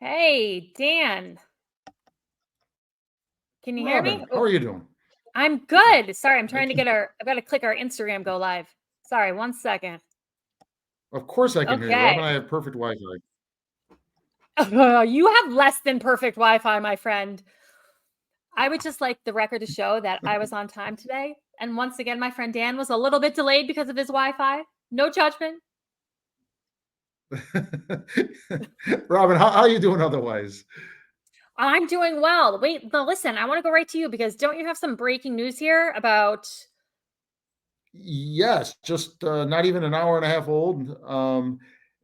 Hey, Dan. Can you hear me? Robin, how are you doing? I'm good. Sorry, I'm trying to get I've got to click our Instagram go live. Sorry, 1 second. Of course I can hear you, Okay. Robin. I have perfect Wi-Fi. You have less than perfect Wi-Fi, my friend. I would just like the record to show that I was on time today. And once again, my friend Dan was a little bit delayed because of his Wi-Fi. No judgment. Robin, how are you doing otherwise? I'm doing well. Wait, no, listen, I want to go right to you because don't you have some breaking news here about... Yes, just not even an hour and a half old.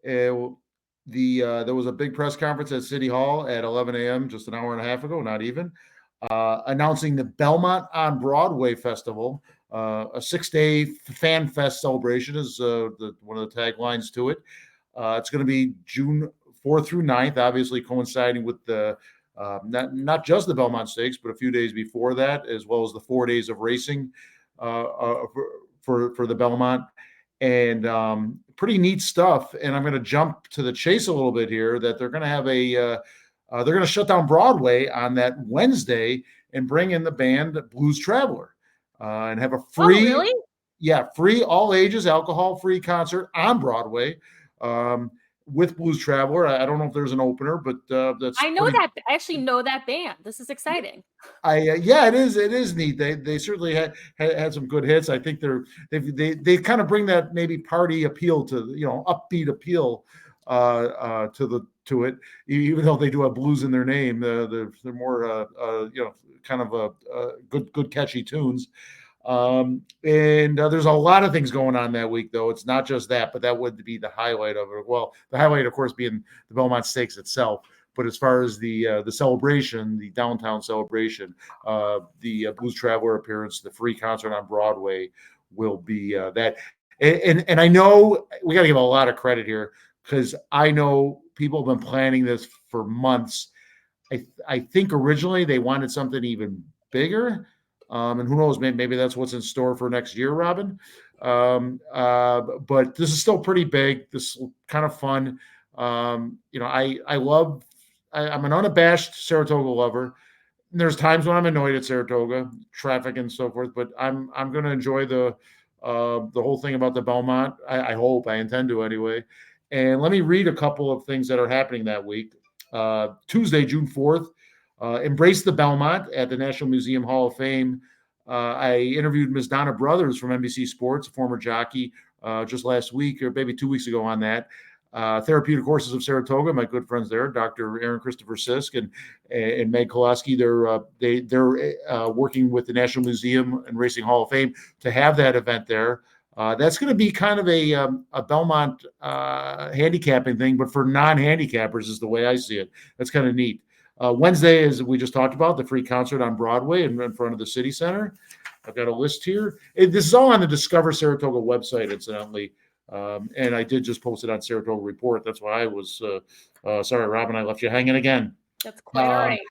There was a big press conference at City Hall at 11 a.m. just an hour and a half ago, not even, announcing the Belmont on Broadway Festival, a 6-day fan fest celebration is one of the taglines to it. It's going to be June 4th through 9th, obviously coinciding with the not just the Belmont Stakes, but a few days before that, as well as the 4 days of racing for the Belmont. And pretty neat stuff. And I'm going to jump to the chase a little bit here that they're going to have they're going to shut down Broadway on that Wednesday and bring in the band Blues Traveler and have a free, free all ages alcohol-free concert on Broadway with Blues Traveler. I don't know if there's an opener, but that's I actually know that band. This is exciting. It is neat. They certainly had some good hits. I think they kind of bring that maybe party appeal to, upbeat appeal to it, even though they do have blues in their name. They're more kind of good catchy tunes. And there's a lot of things going on that week, though. It's not just that, but that would be the highlight of it. Well, the highlight, of course, being the Belmont Stakes itself. But as far as the celebration, the downtown celebration, the Blues Traveler appearance, the free concert on Broadway will be that. And I know we got to give a lot of credit here because I know people have been planning this for months. I think originally they wanted something even bigger. And who knows, maybe that's what's in store for next year, Robin. But this is still pretty big. This is kind of fun. I'm an unabashed Saratoga lover. There's times when I'm annoyed at Saratoga, traffic and so forth, but I'm going to enjoy the whole thing about the Belmont. I hope, I intend to anyway. And let me read a couple of things that are happening that week. Tuesday, June 4th, Embrace the Belmont at the National Museum Hall of Fame. I interviewed Ms. Donna Brothers from NBC Sports, a former jockey, just last week or maybe 2 weeks ago on that. Therapeutic Horses of Saratoga, my good friends there, Dr. Aaron Christopher Sisk and Meg Koloski. They're working with the National Museum and Racing Hall of Fame to have that event there. That's going to be kind of a Belmont handicapping thing, but for non-handicappers is the way I see it. That's kind of neat. Wednesday, as we just talked about, the free concert on Broadway in front of the City Center. I've got a list here. This is all on the Discover Saratoga website, incidentally. And I did just post it on Saratoga Report. That's why I was sorry, Robin, I left you hanging again. That's quite all right.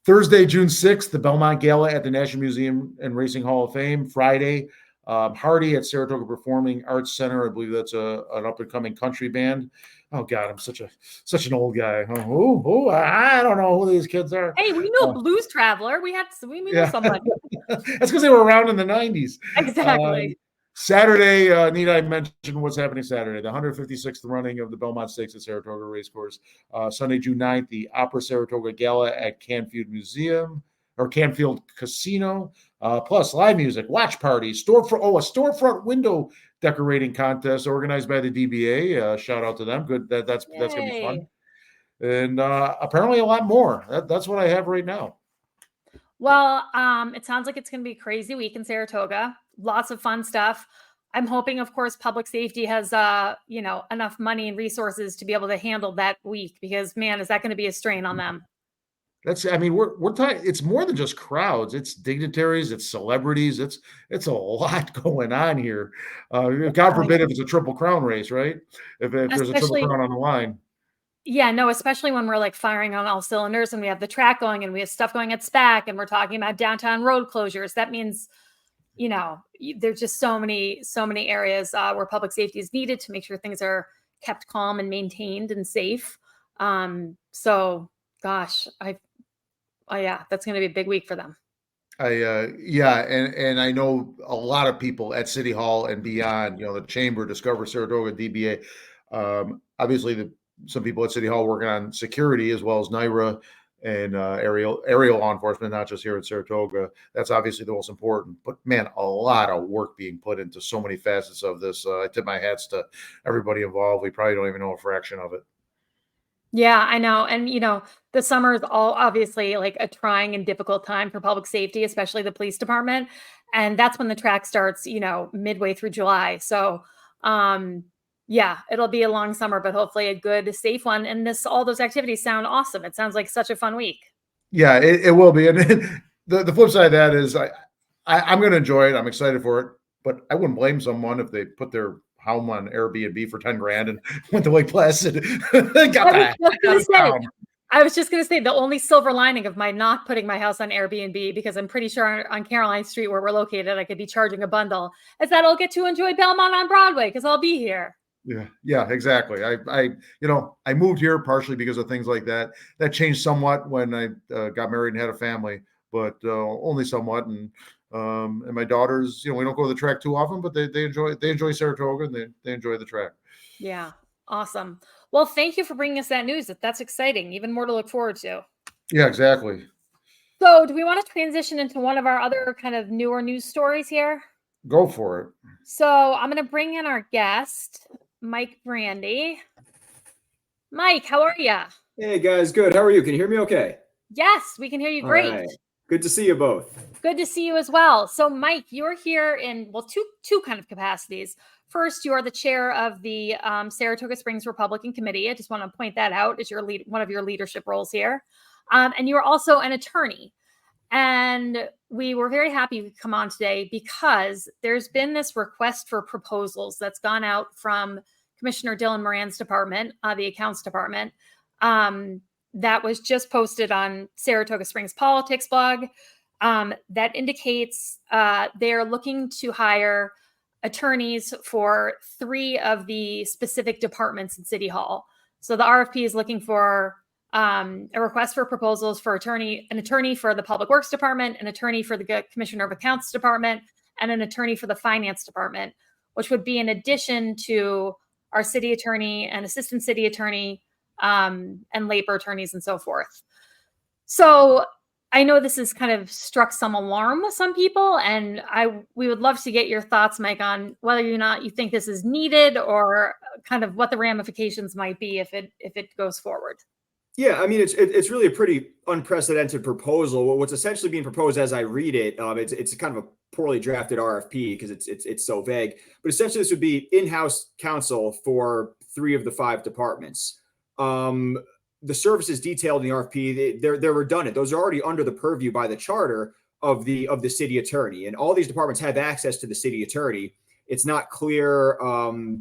Thursday, June 6th, the Belmont Gala at the National Museum and Racing Hall of Fame. Friday, Hardy at Saratoga Performing Arts Center. I believe that's an up-and-coming country band. Oh God, I'm such an old guy. I don't know who these kids are. Hey, we know Blues Traveler. We know somebody. That's because they were around in the 90s. Exactly. Saturday, need I mention what's happening Saturday? The 156th running of the Belmont Stakes at Saratoga Racecourse. Sunday, June 9th, the Opera Saratoga Gala at Canfield Casino. Plus live music, watch parties, a storefront window decorating contest organized by the DBA. Shout out to them. Good. That's going to be fun. And apparently a lot more. That's what I have right now. Well, it sounds like it's going to be a crazy week in Saratoga. Lots of fun stuff. I'm hoping, of course, public safety has, enough money and resources to be able to handle that week because, man, is that going to be a strain on them? We're talking. It's more than just crowds. It's dignitaries. It's celebrities. It's a lot going on here. God forbid if it's a Triple Crown race, right? If there's a Triple Crown on the line. Yeah, no, especially when we're like firing on all cylinders and we have the track going and we have stuff going at SPAC and we're talking about downtown road closures. That means, there's just so many areas where public safety is needed to make sure things are kept calm and maintained and safe. So gosh, oh yeah, that's going to be a big week for them. Yeah, and I know a lot of people at City Hall and beyond. The Chamber, Discover Saratoga, DBA. Obviously, some people at City Hall working on security as well as NYRA and aerial law enforcement, not just here at Saratoga. That's obviously the most important. But man, a lot of work being put into so many facets of this. I tip my hats to everybody involved. We probably don't even know a fraction of it. Yeah, I know. And, the summer is all obviously like a trying and difficult time for public safety, especially the police department. And that's when the track starts, midway through July. So, yeah, it'll be a long summer, but hopefully a good, safe one. And all those activities sound awesome. It sounds like such a fun week. Yeah, it will be. And the flip side of that is I'm going to enjoy it. I'm excited for it, but I wouldn't blame someone if they put their home on Airbnb for 10 grand and went to Lake Placid. I was just going to say the only silver lining of my not putting my house on Airbnb, because I'm pretty sure on Caroline Street where we're located, I could be charging a bundle, is that I'll get to enjoy Belmont on Broadway because I'll be here. Yeah, exactly. I moved here partially because of things like that. That changed somewhat when I got married and had a family, but only somewhat. And my daughters, we don't go to the track too often, but they enjoy Saratoga and they enjoy the track. Yeah, awesome. Well, thank you for bringing us that news. That's exciting. Even more to look forward to. Yeah, exactly. So, do we want to transition into one of our other kind of newer news stories here? Go for it. So, I'm going to bring in our guest, Mike Brandy. Mike, how are you? Hey guys, good. How are you? Can you hear me okay? Yes, we can hear you great. Right. Good to see you both. Good to see you as well. So, Mike, you're here in, two kind of capacities. First, you are the chair of the Saratoga Springs Republican Committee. I just want to point that out as one of your leadership roles here. And you are also an attorney. And we were very happy to come on today because there's been this request for proposals that's gone out from Commissioner Dylan Moran's department, the accounts department, that was just posted on Saratoga Springs Politics blog, that indicates they're looking to hire attorneys for 3 of the specific departments in City Hall. So the RFP is looking for a request for proposals for an attorney for the Public Works Department, an attorney for the Commissioner of Accounts Department, and an attorney for the Finance Department, which would be in addition to our city attorney and assistant city attorney, and labor attorneys and so forth. So I know this has kind of struck some alarm with some people, and we would love to get your thoughts, Mike, on whether or not you think this is needed or kind of what the ramifications might be if it goes forward. Yeah, I mean, it's really a pretty unprecedented proposal. What's essentially being proposed, as I read it, it's kind of a poorly drafted RFP because it's so vague. But essentially, this would be in-house counsel for 3 of the 5 departments. The services detailed in the RFP, they're redundant. Those are already under the purview by the charter of the city attorney, and all these departments have access to the city attorney. It's not clear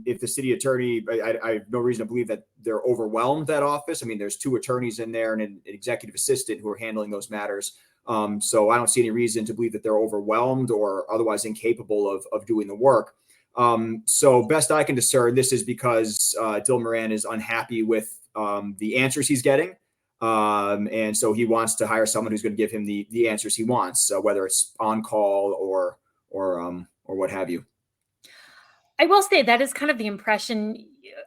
if the city attorney, I have no reason to believe that they're overwhelmed, that office. I mean, there's 2 attorneys in there and an executive assistant who are handling those matters. So I don't see any reason to believe that they're overwhelmed or otherwise incapable of doing the work. So best I can discern, this is because Dylan Moran is unhappy with the answers he's getting. And so he wants to hire someone who's going to give him the answers he wants, whether it's on call or what have you. I will say that is kind of the impression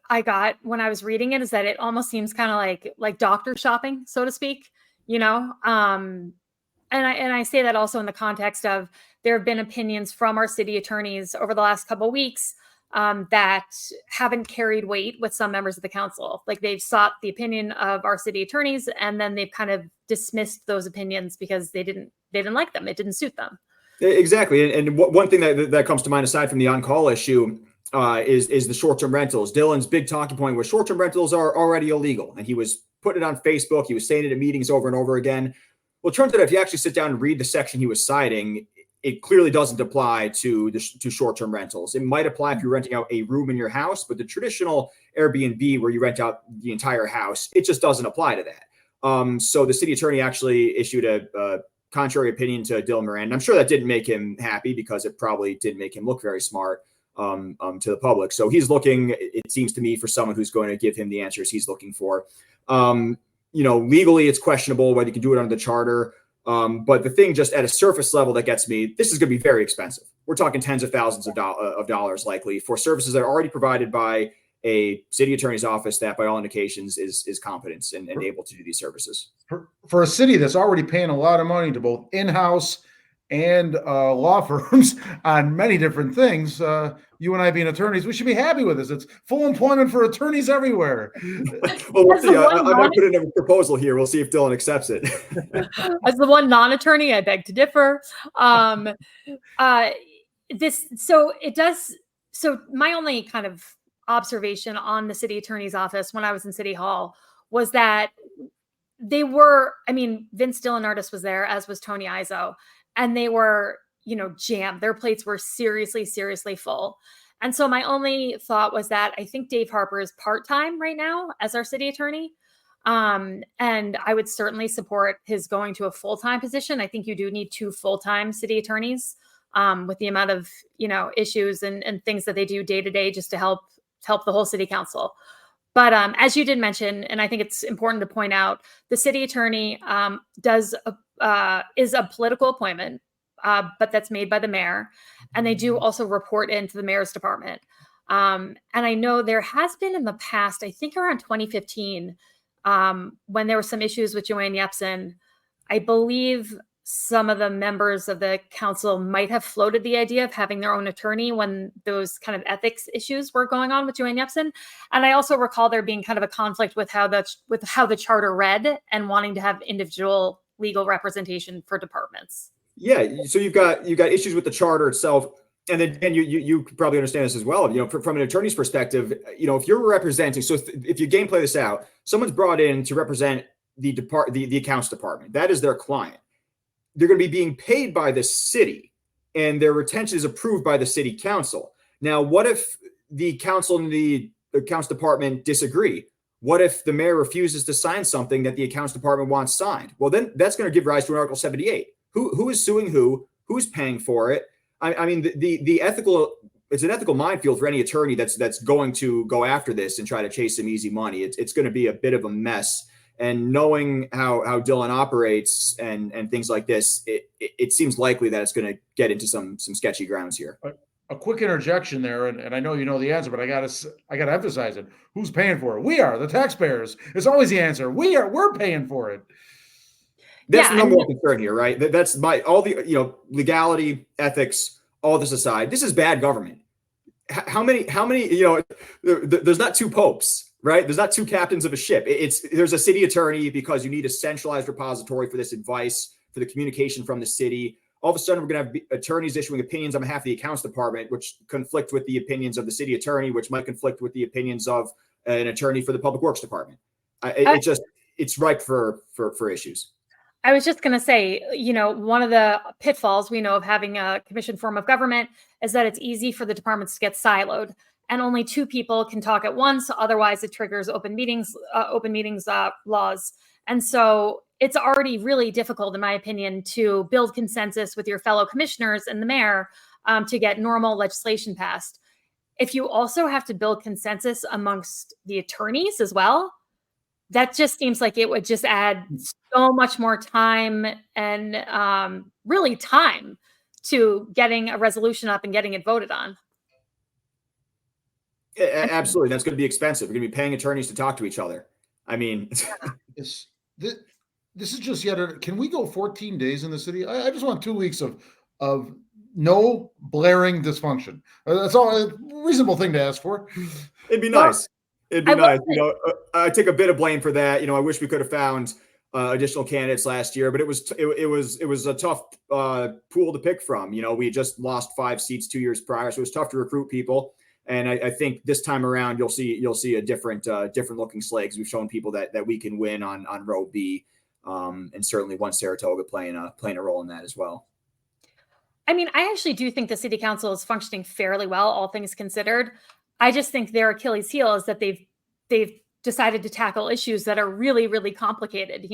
I got when I was reading it, is that it almost seems kind of like doctor shopping, so to speak, and I say that also in the context of there have been opinions from our city attorneys over the last couple of weeks that haven't carried weight with some members of the council. Like they've sought the opinion of our city attorneys and then they've kind of dismissed those opinions because they didn't like them. It didn't suit them. Exactly. And one thing that comes to mind aside from the on-call issue is the short-term rentals. Dylan's big talking point was short-term rentals are already illegal. And he was putting it on Facebook. He was saying it at meetings over and over again. Well, it turns out if you actually sit down and read the section he was citing, it clearly doesn't apply to short-term rentals. It might apply if you're renting out a room in your house, but the traditional Airbnb where you rent out the entire house, it just doesn't apply to that. So the city attorney actually issued a contrary opinion to Dylan Moran. I'm sure that didn't make him happy because it probably didn't make him look very smart. to the public. So he's looking, it seems to me, for someone who's going to give him the answers he's looking for. Legally, it's questionable whether you can do it under the charter. But the thing just at a surface level that gets me, this is going to be very expensive. We're talking tens of thousands of dollars likely for services that are already provided by a city attorney's office that by all indications is competent and able to do these services. For a city that's already paying a lot of money to both in-house and law firms on many different things, you and I being attorneys, we should be happy with this. It's full employment for attorneys everywhere. Well, we'll see. I'm going to put in a proposal here. We'll see if Dylan accepts it. As the one non-attorney, I beg to differ. So my only kind of observation on the city attorney's office when I was in City Hall was that Vince Dillenardis was there, as was Tony Izzo, and they were, jammed. Their plates were seriously, seriously full. And so my only thought was that I think Dave Harper is part-time right now as our city attorney. And I would certainly support his going to a full-time position. I think you do need 2 full-time city attorneys with the amount of, issues and things that they do day to day just to help the whole city council. But as you did mention, and I think it's important to point out, the city attorney is a political appointment, but that's made by the mayor. And they do also report into the mayor's department. And I know there has been in the past, I think around 2015, when there were some issues with Joanne Yepsen, I believe some of the members of the council might have floated the idea of having their own attorney when those kind of ethics issues were going on with Joanne Yepsen. And I also recall there being kind of a conflict with how the charter read and wanting to have individual legal representation for departments. Yeah. So you've got issues with the charter itself. And then you probably understand this as well. From an attorney's perspective, if you're representing, so if you gameplay this out, someone's brought in to represent the accounts department. That is their client. They're going to be being paid by the city, and their retention is approved by the city council. Now, what if the council and the accounts department disagree? What if the mayor refuses to sign something that the accounts department wants signed? Well, then that's going to give rise to an Article 78. Who is suing who? Who's paying for it? I mean, the ethical, it's an ethical minefield for any attorney that's going to go after this and try to chase some easy money. It's going to be a bit of a mess. And knowing how Dylan operates and things like this, it seems likely that it's going to get into some sketchy grounds here. A quick interjection there, and I know you know the answer, but I gotta emphasize it. Who's paying for it? We are, the taxpayers. It's always the answer. We're paying for it. That's the number one concern here, right? That's all the legality, ethics, all this aside. This is bad government. How many? There's not 2 popes. Right? There's not 2 captains of a ship. There's a city attorney because you need a centralized repository for this advice, for the communication from the city. All of a sudden, we're going to have attorneys issuing opinions on behalf of the accounts department, which conflict with the opinions of the city attorney, which might conflict with the opinions of an attorney for the public works department. It's ripe for issues. I was just going to say, one of the pitfalls we know of having a commission form of government is that it's easy for the departments to get siloed. And only 2 people can talk at once. Otherwise, it triggers open meetings laws. And so it's already really difficult, in my opinion, to build consensus with your fellow commissioners and the mayor to get normal legislation passed. If you also have to build consensus amongst the attorneys as well, that just seems like it would just add so much more time and really time to getting a resolution up and getting it voted on. Absolutely. That's going to be expensive. We're going to be paying attorneys to talk to each other. I mean, this is just can we go 14 days in the city? I just want 2 weeks of no blaring dysfunction. That's all a reasonable thing to ask for. It'd be nice. It'd be nice. I take a bit of blame for that. I wish we could have found additional candidates last year, but it was a tough pool to pick from. We just lost 5 seats 2 years prior, so it was tough to recruit people. And I think this time around you'll see a different looking slate, because we've shown people that we can win on row B, and certainly one Saratoga playing a role in that as well. I mean, I actually do think the city council is functioning fairly well, all things considered. I just think their Achilles heel is that they've decided to tackle issues that are really, really complicated.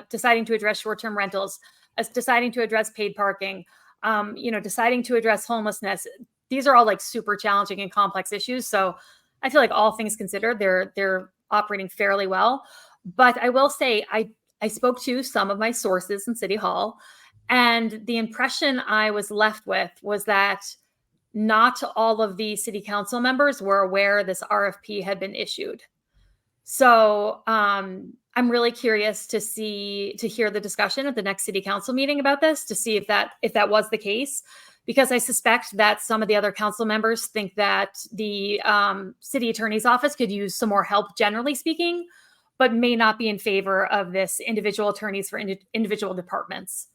Deciding to address short-term rentals, deciding to address paid parking, deciding to address homelessness. these are all like super challenging and complex issues. So I feel like all things considered, they're operating fairly well. But I will say, I spoke to some of my sources in City Hall, and the impression I was left with was that not all of the city council members were aware this RFP had been issued. So I'm really curious to hear the discussion at the next city council meeting about this, to see if that was the case, because I suspect that some of the other council members think that the city attorney's office could use some more help, generally speaking, but may not be in favor of this individual attorneys for individual departments.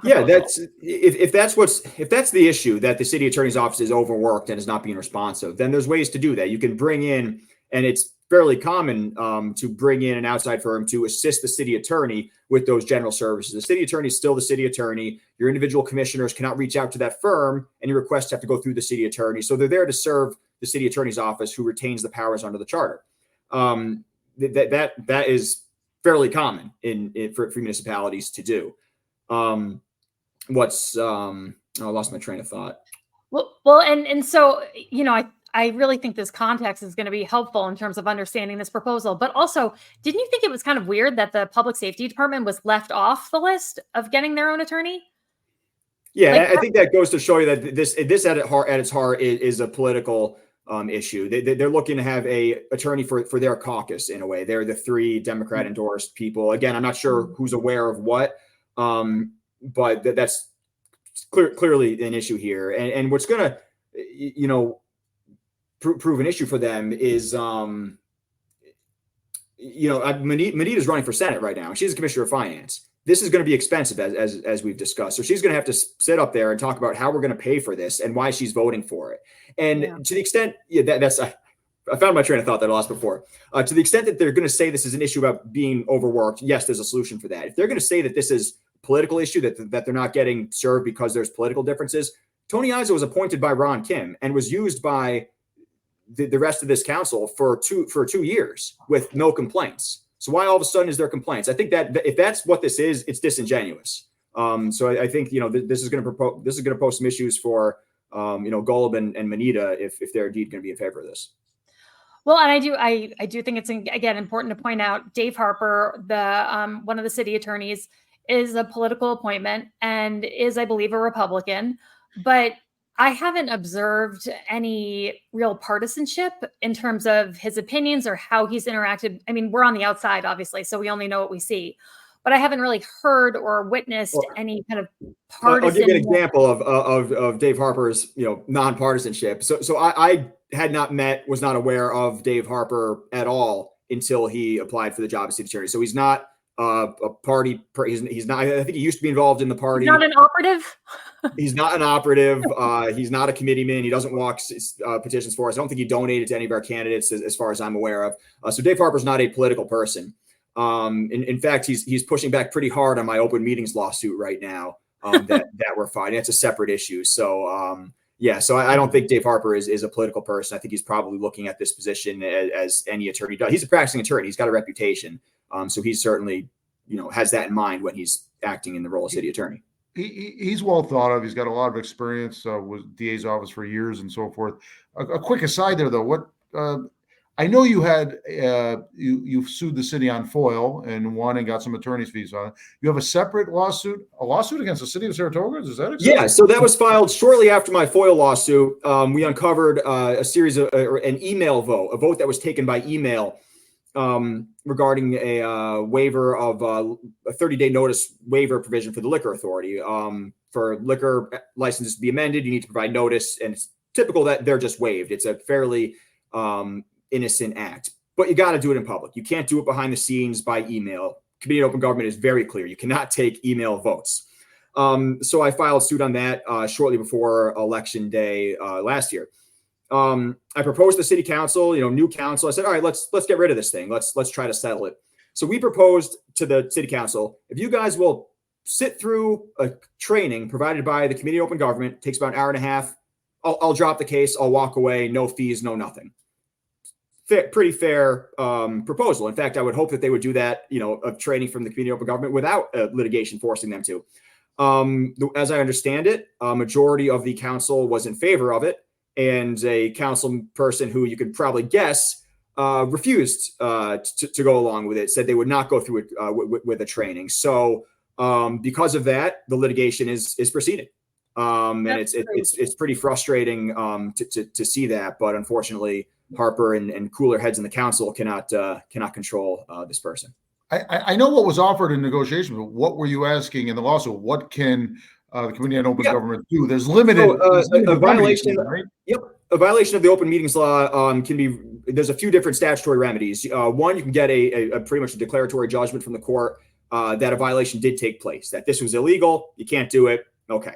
Yeah, that's if that's the issue, that the city attorney's office is overworked and is not being responsive, then there's ways to do that. You can bring in, and it's fairly common to bring in an outside firm to assist the city attorney with those general services. The city attorney is still the city attorney. Your individual commissioners cannot reach out to that firm, and your requests have to go through the city attorney. So they're there to serve the city attorney's office, who retains the powers under the charter. That is fairly common for municipalities to do. I lost my train of thought. Well, and so, I really think this context is going to be helpful in terms of understanding this proposal. But also, didn't you think it was kind of weird that the public safety department was left off the list of getting their own attorney? Yeah, I think that goes to show you that this at its heart is a political issue. They're looking to have a attorney for their caucus in a way. They're the 3 Democrat endorsed people. Again, I'm not sure who's aware of what, but that's clearly an issue here. And what's going to, prove an issue for them is, Manita's running for Senate right now. She's a commissioner of finance. This is going to be expensive, as we've discussed. So she's going to have to sit up there and talk about how we're going to pay for this and why she's voting for it. And to the extent, I found my train of thought that I lost before. To the extent that they're going to say this is an issue about being overworked, yes, there's a solution for that. If they're going to say that this is a political issue, that they're not getting served because there's political differences, Tony Izzo was appointed by Ron Kim and was used by the rest of this council for 2 years with no complaints. So why all of a sudden is there complaints? I think that if that's what this is, it's disingenuous. So I think this is going to pose some issues for Golub and Manita if they're indeed going to be in favor of this. Well, and I do think it's again important to point out Dave Harper, the one of the city attorneys, is a political appointment and is, I believe, a Republican, but I haven't observed any real partisanship in terms of his opinions or how he's interacted. I mean, we're on the outside, obviously, so we only know what we see. But I haven't really heard or witnessed any kind of partisan. I'll give you an example of Dave Harper's nonpartisanship. So I had was not aware of Dave Harper at all until he applied for the job as city attorney. So he's not a party. He's not. I think he used to be involved in the party. Not an operative. He's not an operative. He's not a committeeman. He doesn't walk petitions for us. I don't think he donated to any of our candidates, as far as I'm aware of. So Dave Harper's not a political person. In fact, he's pushing back pretty hard on my open meetings lawsuit right now that we're fighting. It's a separate issue. So so I don't think Dave Harper is a political person. I think he's probably looking at this position as any attorney does. He's a practicing attorney. He's got a reputation. So he certainly, has that in mind when he's acting in the role of city attorney. He's well thought of. He's got a lot of experience with DA's office for years and so forth. A quick aside there, though. What I know you had you sued the city on FOIL and won and got some attorney's fees on it. You have a separate lawsuit against the city of Saratoga. Is that exactly? Yeah. So that was filed shortly after my FOIL lawsuit. We uncovered a series of an email vote, a vote that was taken by email. Regarding a waiver of a 30-day notice waiver provision for the liquor authority. For liquor licenses to be amended, you need to provide notice, and it's typical that they're just waived. It's a fairly innocent act, but you got to do it in public. You can't do it behind the scenes by email. Committee on Open Government is very clear. You cannot take email votes. So I filed suit on that shortly before Election Day last year. I proposed to the city council, new council. I said, all right, let's get rid of this thing. Let's try to settle it. So we proposed to the city council, if you guys will sit through a training provided by the Committee on Open Government, it takes about an hour and a half. I'll drop the case. I'll walk away. No fees, no nothing. Pretty fair proposal. In fact, I would hope that they would do that, of training from the Committee on Open Government without litigation forcing them to. As I understand it, a majority of the council was in favor of it. and a council person who you could probably guess refused to go along with it, said they would not go through it with the training. So because of that, the litigation is proceeding. And it's pretty frustrating to see that, but unfortunately, Harper and cooler heads in the council cannot control this person. I know what was offered in negotiation, but what were you asking in the lawsuit? What can the Committee on Open Government do? There's limited, a violation. Right? Yep, a violation of the open meetings law can be. There's a few different statutory remedies. One, you can get a pretty much a declaratory judgment from the court that a violation did take place, that this was illegal. You can't do it. Okay.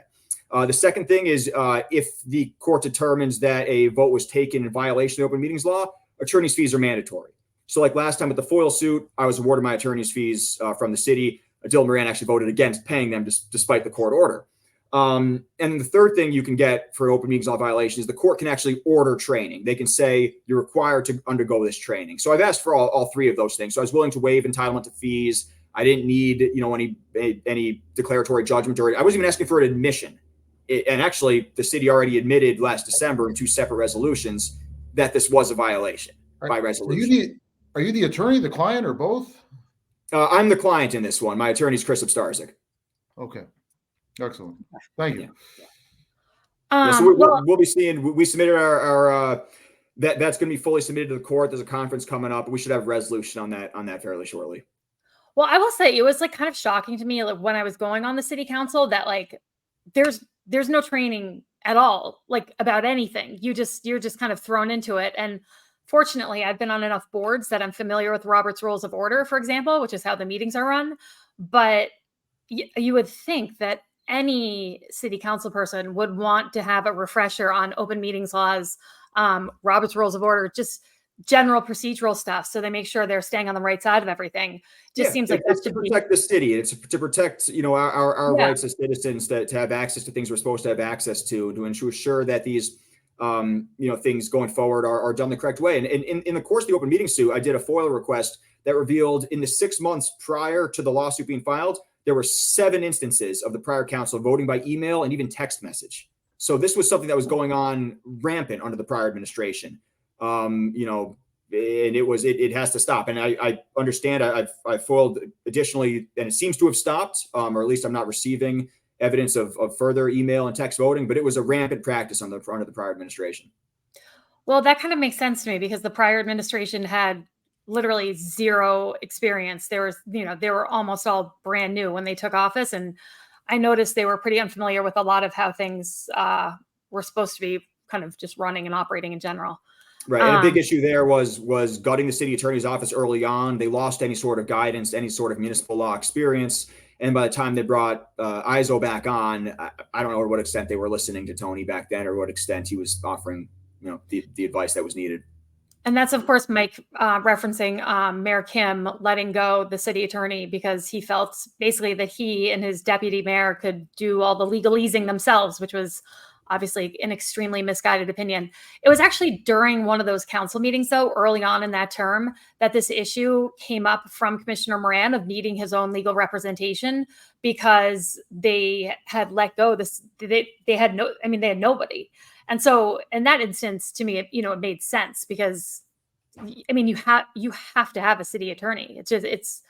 The second thing is if the court determines that a vote was taken in violation of the open meetings law, attorney's fees are mandatory. So like last time with the FOIL suit, I was awarded my attorney's fees from the city. Dylan Moran actually voted against paying them despite the court order. And the third thing you can get for open meetings law violation is the court can actually order training. They can say you're required to undergo this training. So I've asked for all three of those things. So I was willing to waive entitlement to fees. I didn't need any declaratory judgment, or I wasn't even asking for an admission. And actually, the city already admitted last December in two separate resolutions that this was a violation by resolution. Are you the attorney, the client, or both? I'm the client in this one. My attorney is Chris Obstarzik. Okay. Excellent. Thank you. So we'll be seeing, we submitted our that's going to be fully submitted to the court. There's a conference coming up. We should have resolution on that fairly shortly. Well, I will say it was like kind of shocking to me, like when I was going on the city council, that like there's no training at all, like about anything. You're just kind of thrown into it. And fortunately, I've been on enough boards that I'm familiar with Robert's Rules of Order, for example, which is how the meetings are run. But you would think that any city council person would want to have a refresher on open meetings laws, Robert's Rules of Order, just general procedural stuff, so they make sure they're staying on the right side of everything. Seems like it's to protect the city. It's to protect our rights as citizens to have access to things we're supposed to have access to ensure that these things going forward are done the correct way. And in the course of the open meeting suit, I did a FOIL request that revealed in the 6 months prior to the lawsuit being filed, there were 7 instances of the prior council voting by email and even text message. So this was something that was going on rampant under the prior administration. And it has to stop. And I understand I foiled additionally, and it seems to have stopped, or at least I'm not receiving evidence of further email and text voting, but it was a rampant practice under the prior administration. Well, that kind of makes sense to me because the prior administration had literally zero experience. They were almost all brand new when they took office. And I noticed they were pretty unfamiliar with a lot of how things were supposed to be kind of just running and operating in general. Right. And a big issue there was gutting the city attorney's office early on. They lost any sort of guidance, any sort of municipal law experience. And by the time they brought ISO back on, I don't know to what extent they were listening to Tony back then or what extent he was offering, the advice that was needed. And that's, of course, Mike referencing Mayor Kim letting go the city attorney because he felt basically that he and his deputy mayor could do all the legalese themselves, which was obviously an extremely misguided opinion. It was actually during one of those council meetings, though, early on in that term, that this issue came up from Commissioner Moran of needing his own legal representation because they had let go this. They had nobody. And so in that instance, to me, it made sense because, you have to have a city attorney. It's the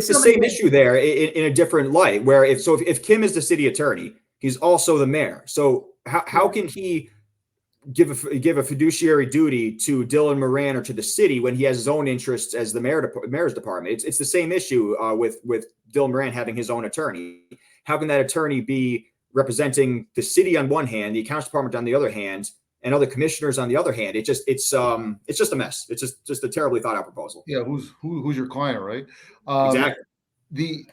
same issue there in a different light, where if Kim is the city attorney, he's also the mayor. So how can he give a fiduciary duty to Dylan Moran or to the city when he has his own interests as the mayor's department? It's the same issue with Dylan Moran having his own attorney. How can that attorney be representing the city on one hand, the accounts department on the other hand, and other commissioners on the other hand? It's just a mess. It's just a terribly thought out proposal. Yeah, who's your client, right? Exactly.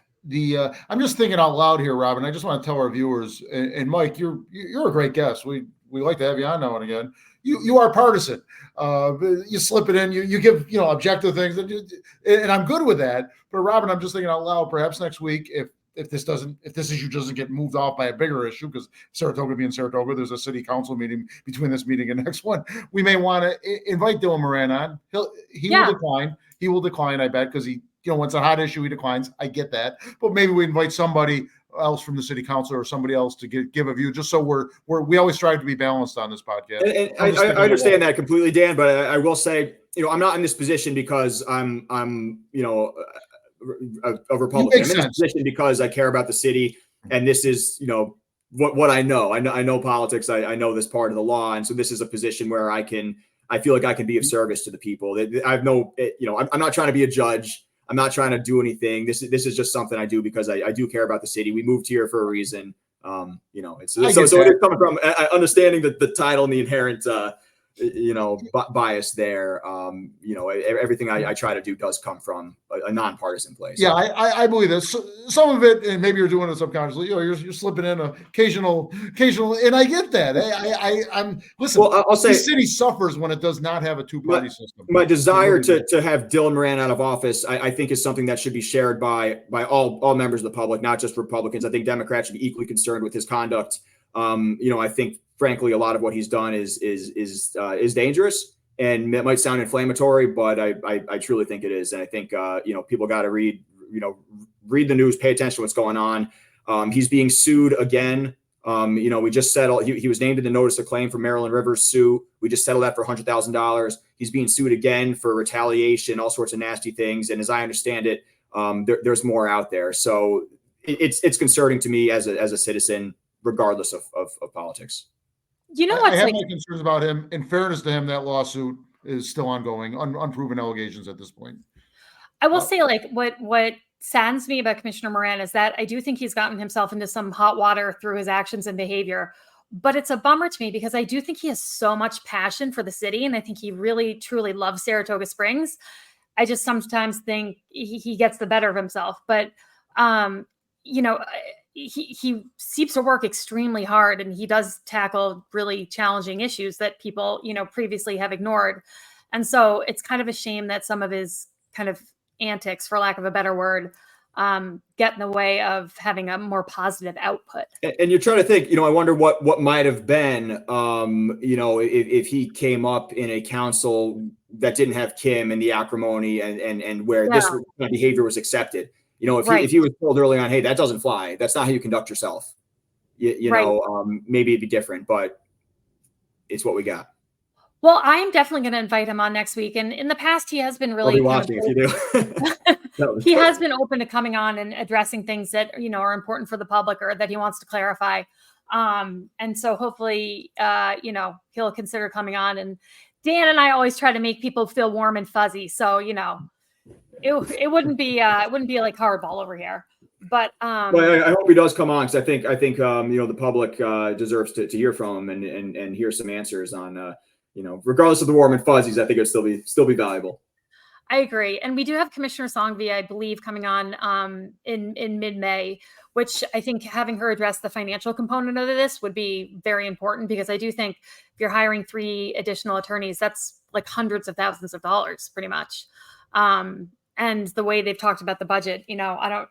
I'm just thinking out loud here, Robin. I just want to tell our viewers, and Mike, you're a great guest. We like to have you on now and again. You are partisan. You slip it in. You give objective things, and I'm good with that. But Robin, I'm just thinking out loud. Perhaps next week, if this issue doesn't get moved off by a bigger issue, because Saratoga being Saratoga, there's a city council meeting between this meeting and next one. We may want to invite Dylan Moran on. He will decline. He will decline, I bet, because he. When it's a hot issue, he declines. I get that. But maybe we invite somebody else from the city council or somebody else to give a view, just so we always strive to be balanced on this podcast. And I understand that completely, Dan, but I will say, I'm not in this position because I'm a Republican. I'm in this position because I care about the city, and this is, what I know. I know politics. I know this part of the law, and so this is a position where I feel like I can be of service to the people. I'm not trying to be a judge. I'm not trying to do anything. This is just something I do because I do care about the city. We moved here for a reason. So it is coming from understanding the title and the inherent, bias there. Everything I try to do does come from a nonpartisan place. Yeah, I believe this. Some of it, and maybe you're doing it subconsciously. You're slipping in occasional, and I get that. I'm listen. Well, I'll say the city suffers when it does not have a two-party system. My desire to have Dylan Moran out of office, I think, is something that should be shared by all members of the public, not just Republicans. I think Democrats should be equally concerned with his conduct. I think, frankly, a lot of what he's done is dangerous, and it might sound inflammatory, but I truly think it is. And I think people got to read the news, pay attention to what's going on. He's being sued again. We just settled. He was named in the notice of claim for Maryland Rivers suit. We just settled that for $100,000. He's being sued again for retaliation, all sorts of nasty things. And as I understand it, there's more out there. So it's concerning to me as a citizen, regardless of politics. I have no concerns about him. In fairness to him, that lawsuit is still ongoing, unproven allegations at this point. I will say, what saddens me about Commissioner Moran is that I do think he's gotten himself into some hot water through his actions and behavior. But it's a bummer to me because I do think he has so much passion for the city, and I think he really, truly loves Saratoga Springs. I just sometimes think he gets the better of himself. But, he seems to work extremely hard, and he does tackle really challenging issues that people, previously have ignored. And so it's kind of a shame that some of his kind of antics, for lack of a better word, get in the way of having a more positive output. And you're trying to think, I wonder what might have been, if he came up in a council that didn't have Kim and the acrimony and where this kind of behavior was accepted. If he was told early on, hey, that doesn't fly. That's not how you conduct yourself. Maybe it'd be different, but it's what we got. Well, I'm definitely going to invite him on next week. And in the past, he has been really I'll be watching if you do. He has been open to coming on and addressing things that, are important for the public or that he wants to clarify. And so hopefully, he'll consider coming on. And Dan and I always try to make people feel warm and fuzzy. So, it wouldn't be like hardball over here. But well, I hope he does come on, because I think the public deserves to hear from him and hear some answers on regardless of the warm and fuzzies. I think it'd still be valuable. I agree. And we do have Commissioner Songvi, I believe, coming on in mid-May, which I think having her address the financial component of this would be very important, because I do think if you're hiring 3 additional attorneys, that's like hundreds of thousands of dollars pretty much. And the way they've talked about the budget, it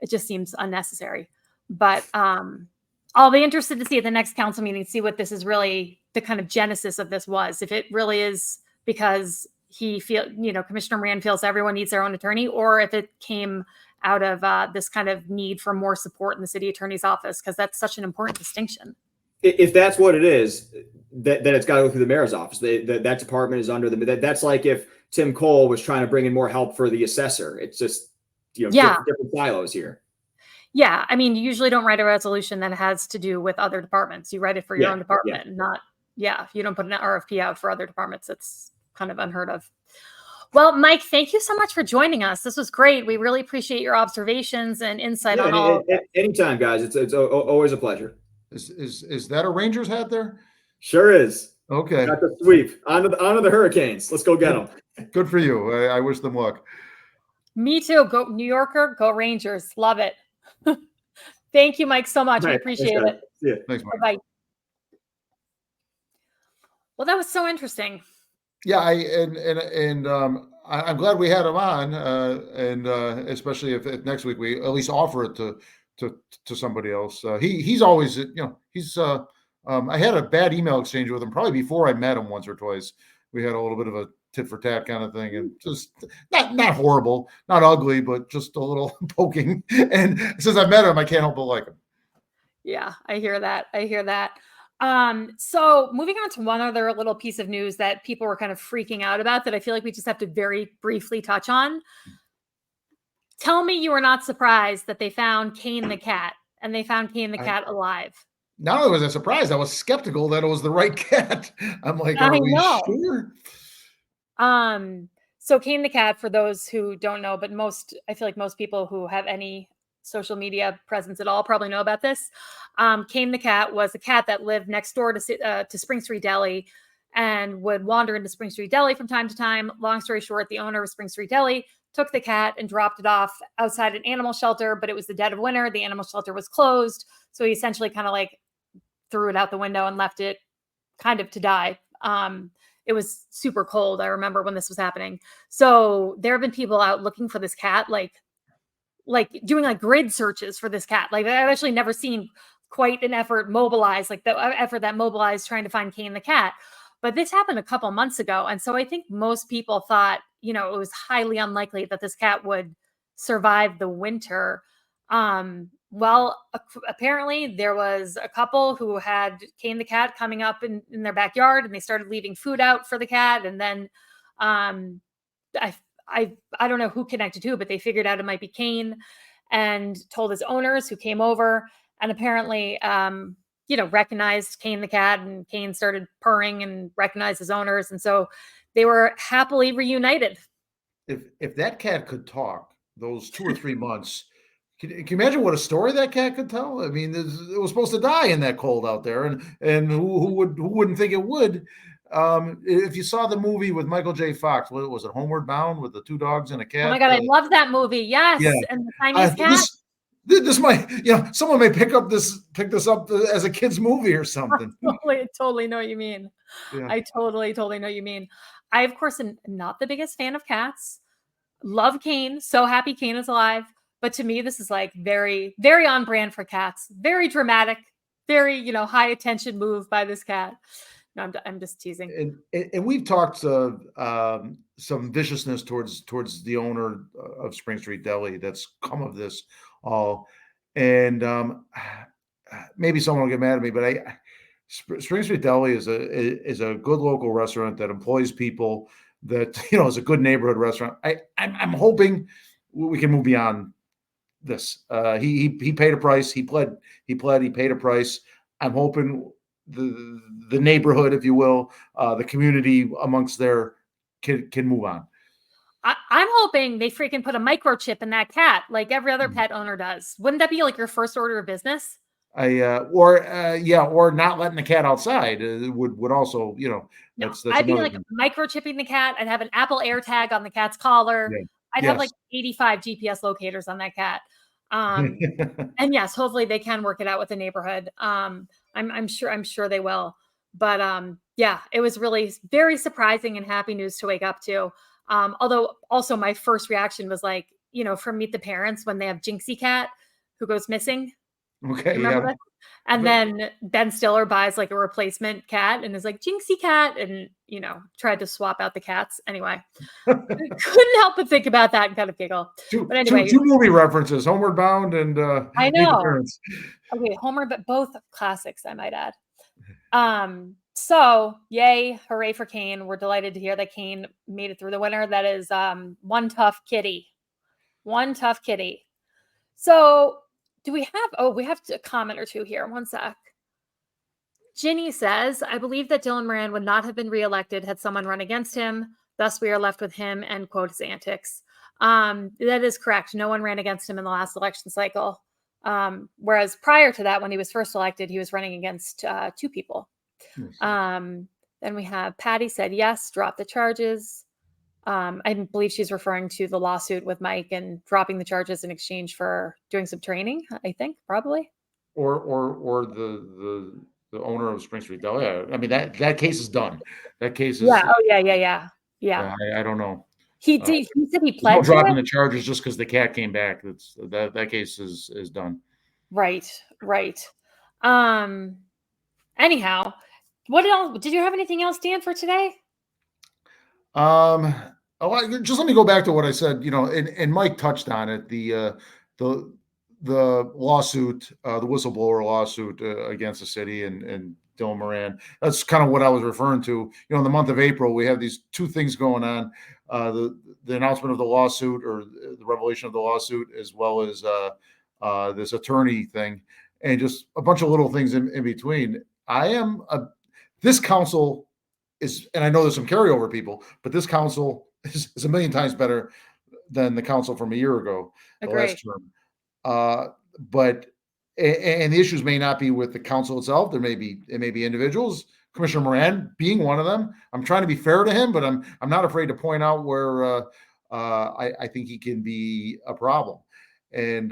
just seems unnecessary. But I'll be interested to see at the next council meeting, see what this is really, the kind of genesis of this was. If it really is because Commissioner Moran feels everyone needs their own attorney, or if it came out of this kind of need for more support in the city attorney's office, because that's such an important distinction. If that's what it is, then it's got to go through the mayor's office. That department is under that's like if Tim Cole was trying to bring in more help for the assessor. It's just, different silos here. Yeah. I mean, you usually don't write a resolution that has to do with other departments. You write it for your own department, if you don't put an RFP out for other departments, it's kind of unheard of. Well, Mike, thank you so much for joining us. This was great. We really appreciate your observations and insight on all. Anytime, guys. It's always a pleasure. Is that a Rangers hat there? Sure is. Okay. Got the sweep. On to the Hurricanes. Let's go get them. Good for you. I wish them luck. Me too. Go New Yorker. Go Rangers. Love it. Thank you, Mike, so much. We appreciate it. Yeah. Thanks, Mike. Bye. Well, that was so interesting. Yeah, I'm glad we had him on, and especially if next week we at least offer it to somebody else. He's always, I had a bad email exchange with him probably before I met him once or twice. We had a little bit of a tit for tat kind of thing, and just not horrible, not ugly, but just a little poking. And since I met him, I can't help but like him. Yeah, I hear that. So moving on to one other little piece of news that people were kind of freaking out about that I feel like we just have to very briefly touch on. Tell me you were not surprised that they found Kane the cat, and they found Kane the cat alive. Not only was I surprised, I was skeptical that it was the right cat. I'm like, are we sure? So Kane the cat, for those who don't know, but I feel like most people who have any social media presence at all probably know about this. Kane the cat was a cat that lived next door to Spring Street Deli and would wander into Spring Street Deli from time to time. Long story short, the owner of Spring Street Deli took the cat and dropped it off outside an animal shelter, but it was the dead of winter. The animal shelter was closed. So he essentially kind of like threw it out the window and left it kind of to die. It was super cold. I remember when this was happening. So there have been people out looking for this cat, like doing like grid searches for this cat. Like I've actually never seen quite an effort mobilized, like the effort that mobilized trying to find Kane the cat. But this happened a couple months ago. And so I think most people thought, it was highly unlikely that this cat would survive the winter. Well, apparently there was a couple who had Kane the cat coming up in their backyard, and they started leaving food out for the cat. And then I don't know who connected to, but they figured out it might be Kane and told his owners, who came over and apparently, recognized Kane the cat, and Kane started purring and recognized his owners. And so they were happily reunited. If that cat could talk those 2 or 3 months, can you imagine what a story that cat could tell? I mean, it was supposed to die in that cold out there, and who wouldn't think it would? If you saw the movie with Michael J. Fox, what was it, Homeward Bound, with the 2 dogs and a cat? Oh my God, I love that movie. Yes, yeah. And the Chinese cat. This might, someone may pick this up as a kid's movie or something. I totally know what you mean. Yeah. I totally know what you mean. I, of course, am not the biggest fan of cats. Love Kane. So happy Kane is alive. But to me, this is like very, very on brand for cats. Very dramatic, very, high attention move by this cat. No, I'm just teasing. And we've talked some viciousness towards the owner of Spring Street Deli that's come of this all. And maybe someone will get mad at me, but Spring Street Deli is a good local restaurant that employs people, that is a good neighborhood restaurant. I'm hoping we can move beyond this. He paid a price. He pled. He paid a price. I'm hoping the neighborhood, if you will, the community amongst there can move on. I'm hoping they freaking put a microchip in that cat, like every other pet owner does. Wouldn't that be like your first order of business? Or not letting the cat outside would also, that's I'd be like microchipping the cat. I'd have an Apple AirTag on the cat's collar. Yeah. I'd have like 85 GPS locators on that cat. And yes, hopefully they can work it out with the neighborhood. I'm sure they will. But it was really very surprising and happy news to wake up to. Although also my first reaction was like, from Meet the Parents, when they have Jinxie Cat who goes missing. Okay. Yeah. And then Ben Stiller buys like a replacement cat and is like, Jinxie Cat, and tried to swap out the cats. Anyway, couldn't help but think about that and kind of giggle. But anyway, two movie references, Homeward Bound and I know. Okay, Homeward, but both classics, I might add. So yay, hooray for Kane. We're delighted to hear that Kane made it through the winter. That is one tough kitty. So do we have a comment or two here. One sec. Ginny says, I believe that Dylan Moran would not have been reelected had someone run against him. Thus, we are left with him, and quote his antics. That is correct. No one ran against him in the last election cycle. Whereas prior to that, when he was first elected, he was running against 2 people. Then we have Patty said, yes, drop the charges. I believe she's referring to the lawsuit with Mike and dropping the charges in exchange for doing some training, I think, probably. Or the owner of Spring Street Deli. I mean, that case is done. That case is. Yeah. Oh, yeah. I don't know. He said he pled dropping the charges just because the cat came back. That case is done. Right. Anyhow, what else? Did you have anything else, Dan, for today? Um, just let me go back to what I said, and Mike touched on it, the lawsuit, the whistleblower lawsuit against the city and Dylan Moran. That's kind of what I was referring to. In the month of April, we have these two things going on: the announcement of the lawsuit, or the revelation of the lawsuit, as well as this attorney thing, and just a bunch of little things in between. This council is, and I know there's some carryover people, but this council is a million times better than the council from a year ago, the last term. But the issues may not be with the council itself. It may be individuals. Commissioner Moran being one of them. I'm trying to be fair to him, but I'm not afraid to point out where I think he can be a problem. And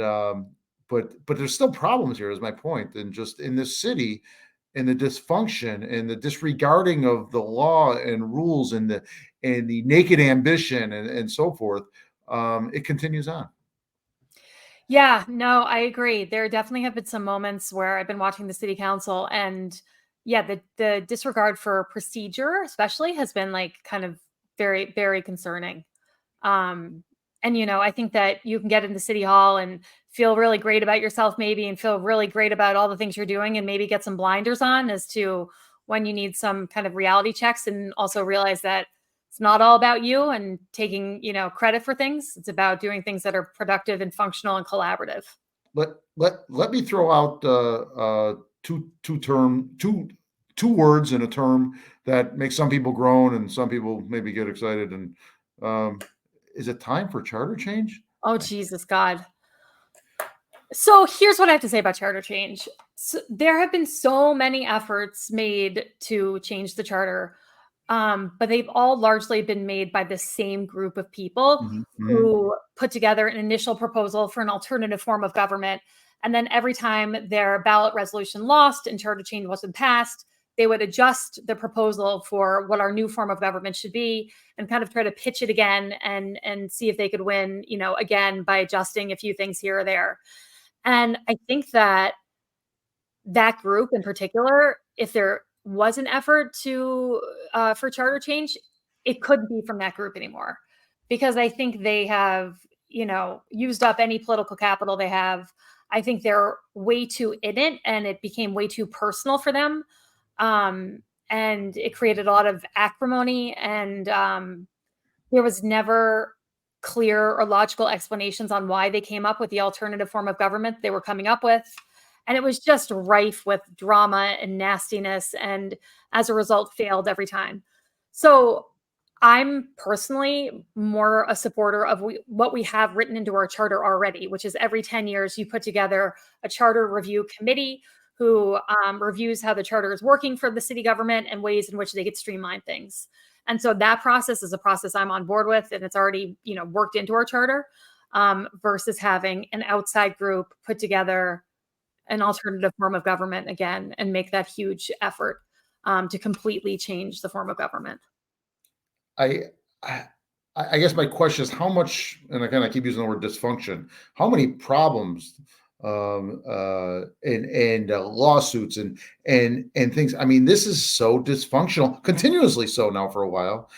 but there's still problems here, is my point. And just in this city, and the dysfunction and the disregarding of the law and rules and the naked ambition and so forth, it continues on. Yeah, no, I agree. There definitely have been some moments where I've been watching the city council, and yeah, the disregard for procedure especially has been like kind of very, very concerning. And I think that you can get into City Hall and feel really great about yourself maybe, and feel really great about all the things you're doing, and maybe get some blinders on as to when you need some kind of reality checks, and also realize that it's not all about you and taking, credit for things. It's about doing things that are productive and functional and collaborative. Let me throw out two words in a term that makes some people groan and some people maybe get excited. And is it time for charter change? Oh, Jesus God. So here's what I have to say about charter change. So there have been so many efforts made to change the charter, but they've all largely been made by the same group of people who put together an initial proposal for an alternative form of government. And then every time their ballot resolution lost and charter change wasn't passed, they would adjust the proposal for what our new form of government should be, and kind of try to pitch it again and see if they could win, again, by adjusting a few things here or there. And I think that group in particular, if there was an effort for charter change, it couldn't be from that group anymore, because I think they have, used up any political capital they have. I think they're way too in it, and it became way too personal for them. And it created a lot of acrimony, and there was never clear or logical explanations on why they came up with the alternative form of government they were coming up with. And it was just rife with drama and nastiness, and as a result failed every time. So I'm personally more a supporter of what we have written into our charter already, which is every 10 years you put together a charter review committee who reviews how the charter is working for the city government and ways in which they could streamline things. And so that process is a process I'm on board with, and it's already, worked into our charter, versus having an outside group put together an alternative form of government again and make that huge effort to completely change the form of government. I guess my question is, how much, and again, I keep using the word dysfunction, how many problems and lawsuits and things. I mean, this is so dysfunctional, continuously so now for a while.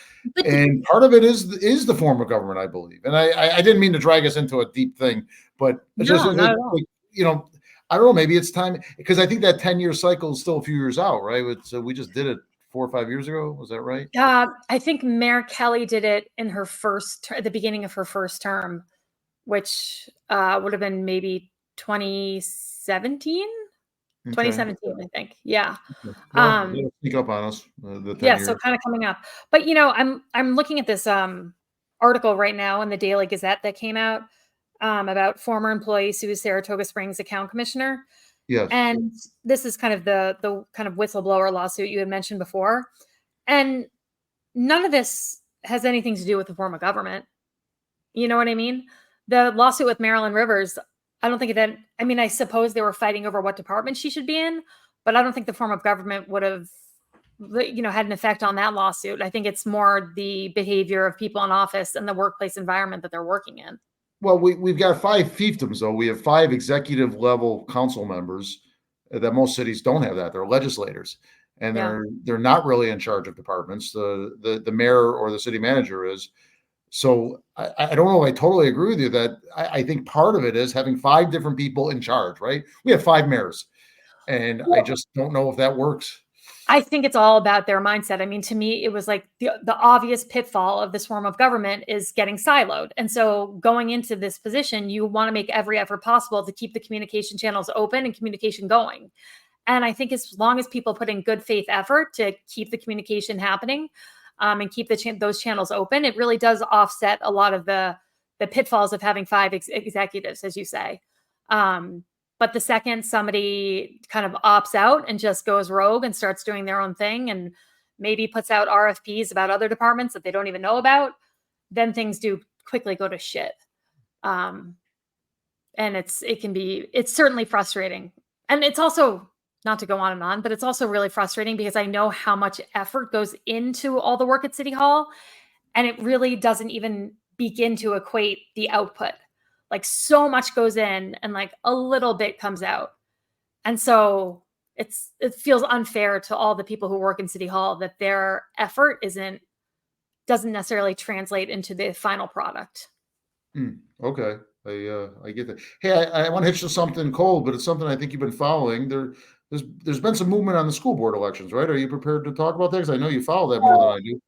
And part of it is the form of government, I believe. And I didn't mean to drag us into a deep thing, but I don't know, maybe it's time, because I think that 10-year cycle is still a few years out, right? So we just did it 4 or 5 years ago. Was that right? I think Mayor Kelly did it in her at the beginning of her first term, which would have been maybe 2017, I think. Yeah. Well, sneak up on us. So kind of coming up. But I'm looking at this article right now in the Daily Gazette that came out about former employee sues Saratoga Springs account commissioner. Yes. And this is kind of the kind of whistleblower lawsuit you had mentioned before. And none of this has anything to do with the form of government. You know what I mean? The lawsuit with Marilyn Rivers, I don't think I suppose they were fighting over what department she should be in, but I don't think the form of government would have, had an effect on that lawsuit. I think it's more the behavior of people in office and the workplace environment that they're working in. Well, we've got 5 fiefdoms, though. We have 5 executive level council members that most cities don't have that. They're legislators. and Yeah. they're not really in charge of departments. The mayor or the city manager is. So I don't know. I totally agree with you that I think part of it is having 5 different people in charge, right? We have 5 mayors, and I just don't know if that works. I think it's all about their mindset. I mean, to me, it was like the obvious pitfall of this form of government is getting siloed. And so going into this position, you want to make every effort possible to keep the communication channels open and communication going. And I think as long as people put in good faith effort to keep the communication happening and keep those channels open, it really does offset a lot of the pitfalls of having 5 executives, as you say. But the second somebody kind of opts out and just goes rogue and starts doing their own thing and maybe puts out RFPs about other departments that they don't even know about, then things do quickly go to shit. And it's certainly frustrating. And it's also, not to go on and on, but it's also really frustrating because I know how much effort goes into all the work at City Hall, and it really doesn't even begin to equate the output. Like so much goes in and like a little bit comes out. And so it feels unfair to all the people who work in City Hall that their effort doesn't necessarily translate into the final product. Okay. I get that. Hey, I want to hitch to something cold, but it's something I think you've been following. There's been some movement on the school board elections, right? Are you prepared to talk about that? Because I know you follow that more than I do.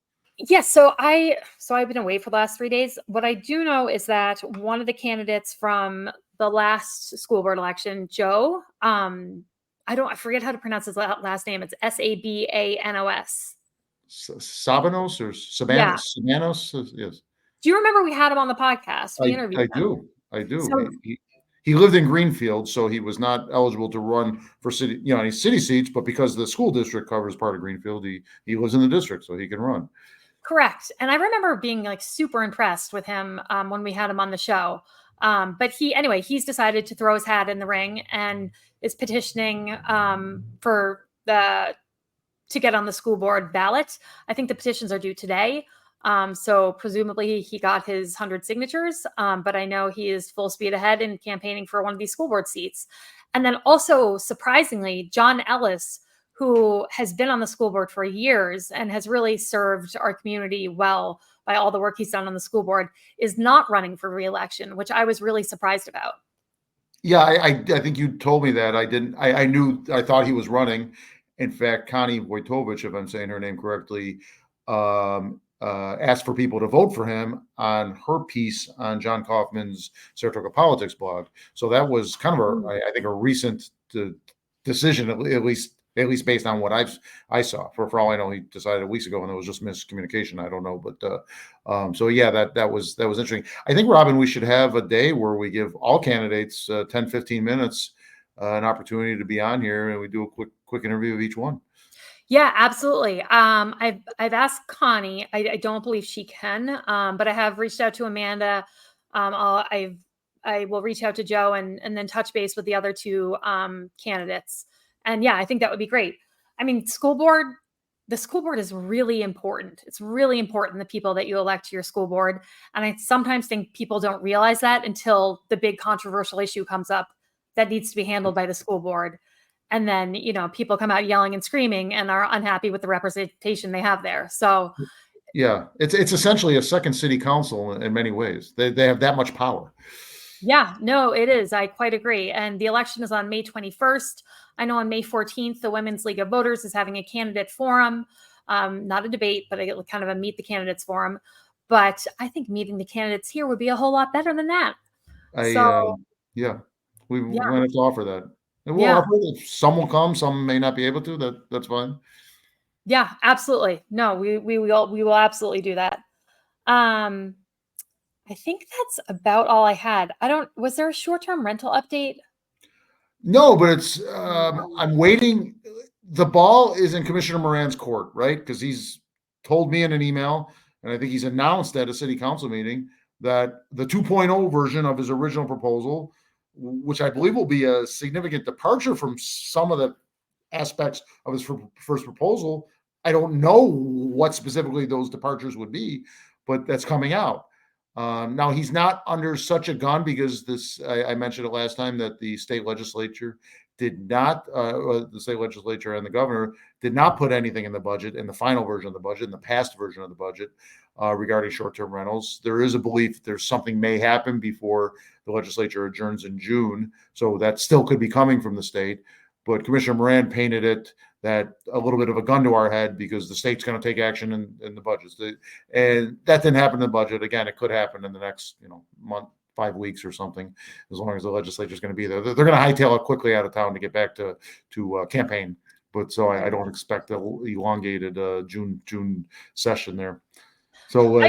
Yes. So I've been away for the last 3 days. What I do know is that one of the candidates from the last school board election, Joe, I forget how to pronounce his last name. It's Sabanos. Sabanos or Sabanos? Yeah. Sabanos? Yes. Do you remember we had him on the podcast? We interviewed him. I do. So, he lived in Greenfield, so he was not eligible to run for city, any city seats, but because the school district covers part of Greenfield, he lives in the district, so he can run. Correct. And I remember being like super impressed with him when we had him on the show. But he's decided to throw his hat in the ring and is petitioning to get on the school board ballot. I think the petitions are due today. So presumably he got his 100 signatures, but I know he is full speed ahead in campaigning for one of these school board seats. And then also, surprisingly, John Ellis, who has been on the school board for years and has really served our community well by all the work he's done on the school board, is not running for re-election, which I was really surprised about. Yeah, I think you told me that. I thought he was running. In fact, Connie Wojtowicz, if I'm saying her name correctly, asked for people to vote for him on her piece on John Kaufman's Saratoga Politics blog. So that was kind of I think a recent decision, at least based on what I saw. For all I know, he decided weeks ago, and it was just miscommunication. I don't know, but so yeah, that was interesting. I think, Robin, we should have a day where we give all candidates 10-15 minutes an opportunity to be on here, and we do a quick interview of each one. Yeah, absolutely. I've asked Connie. I don't believe she can, but I have reached out to Amanda. I will reach out to Joe and then touch base with the other 2 candidates. And yeah, I think that would be great. I mean, the school board is really important. It's really important, the people that you elect to your school board. And I sometimes think people don't realize that until the big controversial issue comes up that needs to be handled by the school board. And then, people come out yelling and screaming and are unhappy with the representation they have there. So yeah, it's essentially a second city council in many ways. They have that much power. Yeah, no, it is. I quite agree. And the election is on May 21st. I know on May 14th, the Women's League of Voters is having a candidate forum, not a debate, but kind of a meet the candidates forum. But I think meeting the candidates here would be a whole lot better than that. We want to offer that. And we'll offer it. Some will come, some may not be able to. That's fine. Yeah, absolutely. No, we will absolutely do that. I think that's about all I had. Was there a short-term rental update? No, but it's, I'm waiting. The ball is in Commissioner Moran's court, right? Because he's told me in an email, and I think he's announced at a city council meeting, that the 2.0 version of his original proposal, which I believe will be a significant departure from some of the aspects of his first proposal. I don't know what specifically those departures would be, but that's coming out. Now, he's not under such a gun because I mentioned it last time that the state legislature did not, the state legislature and the governor did not put anything in the budget, in the final version of the budget, in the past version of the budget, regarding short-term rentals. There is a belief there's something may happen before the legislature adjourns in June. So that still could be coming from the state. But Commissioner Moran painted it that a little bit of a gun to our head because the state's going to take action in the budgets. And that didn't happen in the budget. Again, it could happen in the next, month, 5 weeks or something, as long as the legislature is going to be there. They're going to hightail it quickly out of town to get back to campaign. But so I don't expect the elongated June session there. So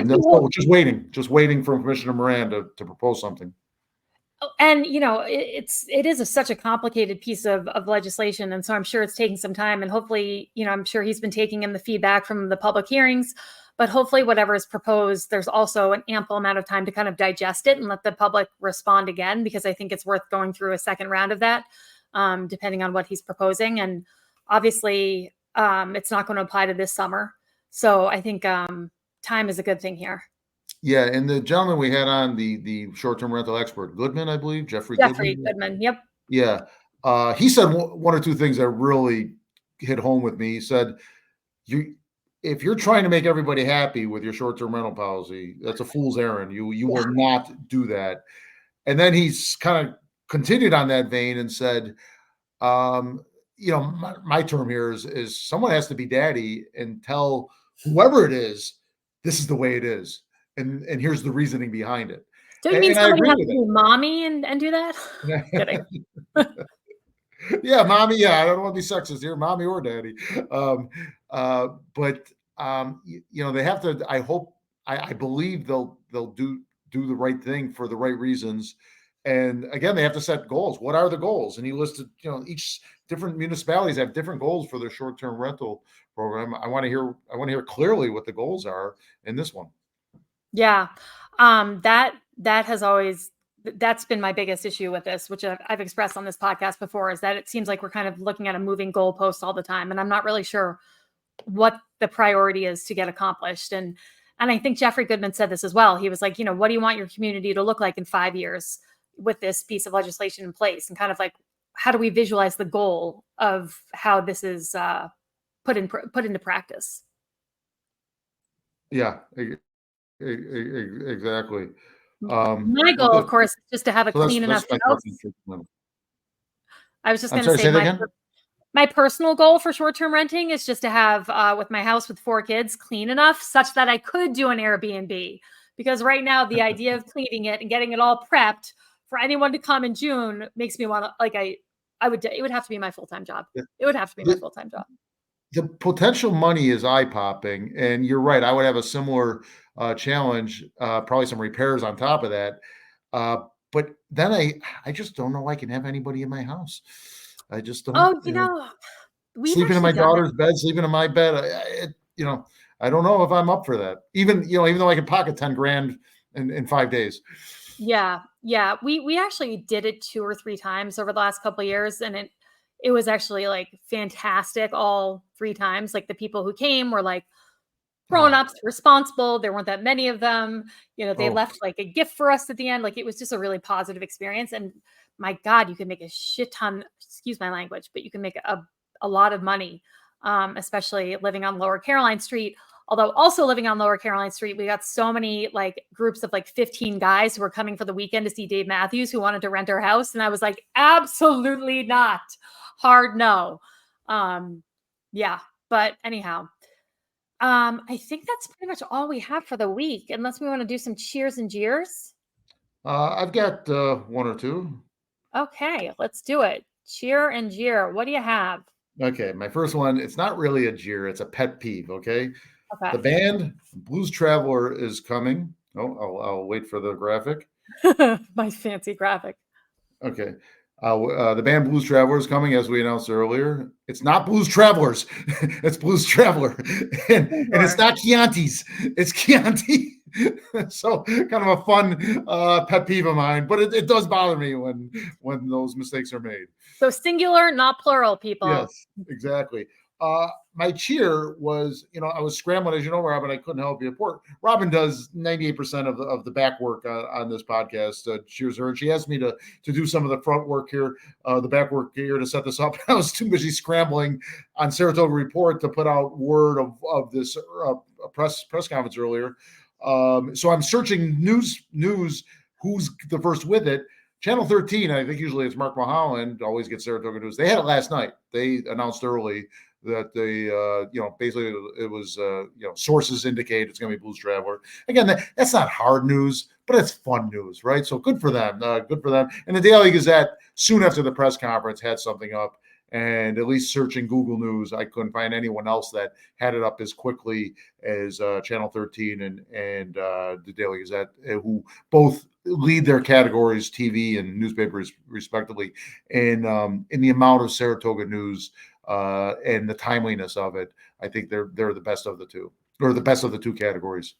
just waiting for Commissioner Moran to propose something. And it is such a complicated piece of legislation, and so I'm sure it's taking some time. And hopefully, I'm sure he's been taking in the feedback from the public hearings. But hopefully, whatever is proposed, there's also an ample amount of time to kind of digest it and let the public respond again, because I think it's worth going through a second round of that, depending on what he's proposing. And obviously, it's not going to apply to this summer, so I think time is a good thing here. Yeah, and the gentleman we had on, the short-term rental expert, Goodman, I believe, Jeffrey Goodman. Yep. Yeah, he said one or two things that really hit home with me. He said, if you're trying to make everybody happy with your short-term rental policy, that's a fool's errand. You will not do that. And then he's kind of continued on that vein and said, my term here is someone has to be daddy and tell whoever it is, this is the way it is. And here's the reasoning behind it. Don't you mean somebody has to be mommy and do that? Kidding. Yeah, mommy. Yeah, I don't want to be sexist here, mommy or daddy. But they have to. I believe they'll do the right thing for the right reasons. And again, they have to set goals. What are the goals? And he listed, each different municipalities have different goals for their short-term rental program. I want to hear clearly what the goals are in this one. Yeah. That's been my biggest issue with this, which I've expressed on this podcast before, is that it seems like we're kind of looking at a moving goalpost all the time. And I'm not really sure what the priority is to get accomplished. And I think Jeffrey Goodman said this as well. He was like, what do you want your community to look like in 5 years with this piece of legislation in place? And kind of like, how do we visualize the goal of how this is put into practice? Yeah, exactly. My goal, of course, is just to have a clean enough house. I was just going to say my personal goal for short-term renting is just to have, with my house with 4 kids, clean enough such that I could do an Airbnb. Because right now, the idea of cleaning it and getting it all prepped for anyone to come in June makes me want to, it would have to be my full-time job. It would have to be my full-time job. The potential money is eye-popping, and you're right. I would have a similar challenge, probably some repairs on top of that. But then I just don't know I can have anybody in my house. I just don't. Sleeping in my daughter's bed, sleeping in my bed. I don't know if I'm up for that. Even though I can pocket $10,000 in 5 days. Yeah. We actually did it 2 or 3 times over the last couple of years, and it was actually like fantastic all 3 times. Like the people who came were like grown-ups, responsible. There weren't that many of them. They left like a gift for us at the end. Like it was just a really positive experience. And my God, you can make a shit ton, excuse my language, but you can make a lot of money, especially living on Lower Caroline Street. Although also living on Lower Caroline Street, we got so many like groups of like 15 guys who were coming for the weekend to see Dave Matthews, who wanted to rent our house. And I was like, absolutely not. Hard no. Yeah. But anyhow, I think that's pretty much all we have for the week, unless we want to do some cheers and jeers. I've got 1 or 2. Okay, let's do it. Cheer and jeer. What do you have? Okay, my first one, it's not really a jeer, it's a pet peeve, okay? The band Blues Traveler is coming. I'll wait for the graphic. My fancy graphic. Okay. The band Blues Traveler is coming, as we announced earlier. It's not Blues Travelers. It's Blues Traveler. And it's not Chianti's. It's Chianti. So kind of a fun pet peeve of mine. But it does bother me when those mistakes are made. So singular, not plural, people. Yes, exactly. my cheer was, I was scrambling, as you know, Robin. I couldn't help you. Robin does 98% of the back work on this podcast. Cheers her, and she asked me to do some of the front work here, the back work here to set this up. I was too busy scrambling on Saratoga Report to put out word of this press conference earlier. So I'm searching news. Who's the first with it? Channel 13, I think usually it's Mark Mulholland, always gets Saratoga news. They had it last night. They announced early that they, basically it was, sources indicate it's going to be Blues Traveler. Again, that's not hard news, but it's fun news, right? So good for them. Good for them. And the Daily Gazette, soon after the press conference, had something up. And at least searching Google News, I couldn't find anyone else that had it up as quickly as Channel 13 and the Daily Gazette, who both lead their categories, TV and newspapers, respectively, in the amount of Saratoga news and the timeliness of it. I think they're the best of the two, or the best of the two categories.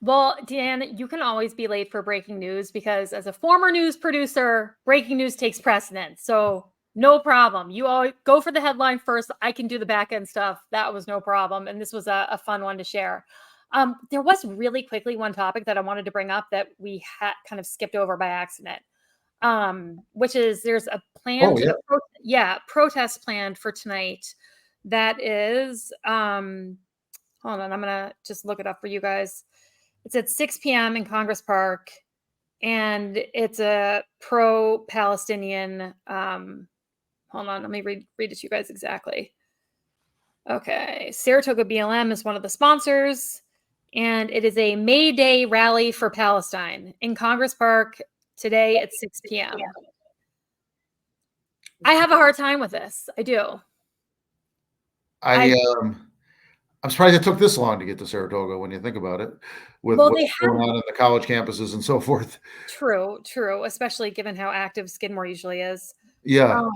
Well, Dan, you can always be late for breaking news because as a former news producer, breaking news takes precedence. So no problem. You always go for the headline first. I can do the back end stuff. That was no problem. And this was a fun one to share. There was really quickly one topic that I wanted to bring up that we had kind of skipped over by accident, which is there's a plan protest planned for tonight. That is, hold on, I'm going to just look it up for you guys. It's at 6 p.m. in Congress Park, and it's a pro-Palestinian, hold on, let me read it to you guys exactly. Okay, Saratoga BLM is one of the sponsors, and it is a May Day rally for Palestine in Congress Park today at 6 p.m. I have a hard time with this. I do. I'm surprised it took this long to get to Saratoga when you think about it, with what's going on in the college campuses and so forth. True, especially given how active Skidmore usually is. Yeah.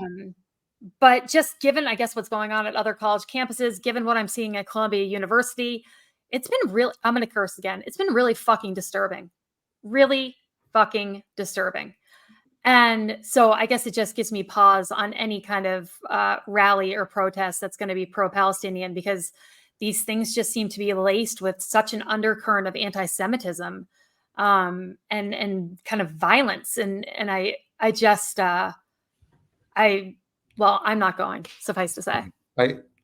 But just given, I guess, what's going on at other college campuses, given what I'm seeing at Columbia University, it's been really, I'm going to curse again. It's been really fucking disturbing. Really fucking disturbing. And so I guess it just gives me pause on any kind of rally or protest that's going to be pro-Palestinian, because these things just seem to be laced with such an undercurrent of anti-Semitism and kind of violence. And I'm not going, suffice to say.